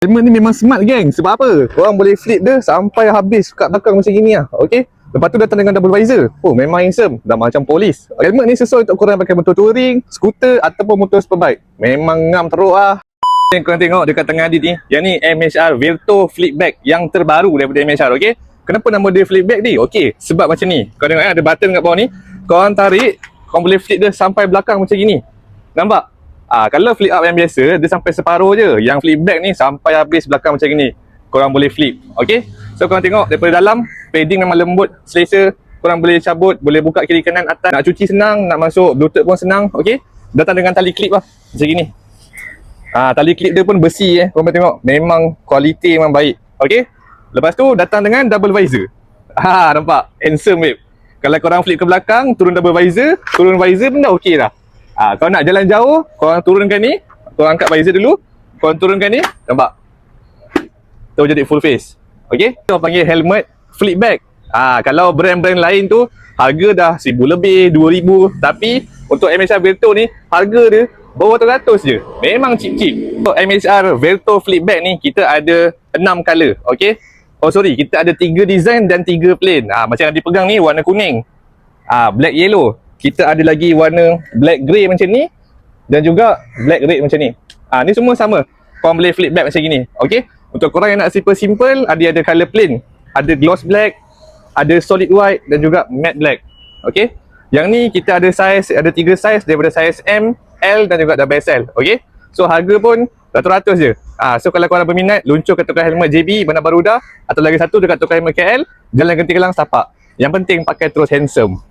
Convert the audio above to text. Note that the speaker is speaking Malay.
Helmet ni memang smart geng. Sebab apa? Korang boleh flip dia sampai habis kat belakang macam gini lah. Okay? Lepas tu datang dengan double visor. Oh, memang handsome. Dah macam polis. Helmet ni sesuai untuk korang pakai motor touring, skuter ataupun motor superbike. Memang ngam teruk lah. Yang korang tengok dekat tengah Adit ni, yang ni MHR Verto Flipback yang terbaru daripada MHR. Okay? Kenapa nama dia flipback ni? Okay, sebab macam ni. Korang tengok ada button kat bawah ni. Korang tarik, korang boleh flip dia sampai belakang macam gini. Nampak? Kalau flip up yang biasa, dia sampai separuh je. Yang flip back ni sampai habis belakang macam ni. Korang boleh flip. Okay? So korang tengok daripada dalam, padding memang lembut, selesa. Korang boleh cabut, boleh buka kiri kanan atas. Nak cuci senang, nak masuk bluetooth pun senang. Okay? Datang dengan tali clip lah. Macam gini. Tali clip dia pun besi korang boleh tengok. Memang kualiti memang baik. Okay? Lepas tu datang dengan double visor. Nampak? Handsome babe. Kalau korang flip ke belakang, turun double visor, turun visor pun dah okey dah. Kalau nak jalan jauh, korang turunkan ni, korang angkat visor dulu, korang turunkan ni, nampak? Tu jadi full face. Okey? Kita panggil helmet flipback. Kalau brand-brand lain tu harga dah 1000 lebih, 2000, tapi untuk MHR Verto ni harga dia bawah 100 je. Memang cheap-cheap. Untuk MHR Verto flipback ni kita ada 6 color, okey? Oh sorry, kita ada 3 design dan 3 plain. Macam yang dipegang ni warna kuning. Black yellow. Kita ada lagi warna black grey macam ni dan juga black red macam ni. Ni semua sama. Korang boleh flip back macam gini. Okey? Untuk korang yang nak simple, ada color plain, ada gloss black, ada solid white dan juga matte black. Okey? Yang ni kita ada size, ada 3 size daripada size M, L dan juga double XL. Okey? So harga pun ratus-ratus je. So kalau korang berminat, luncur ke tukar helmet JB Bandar Baruda atau lagi satu dekat tukar helmet KL, Jalan Genti Kelang Setapak. Yang penting pakai terus handsome.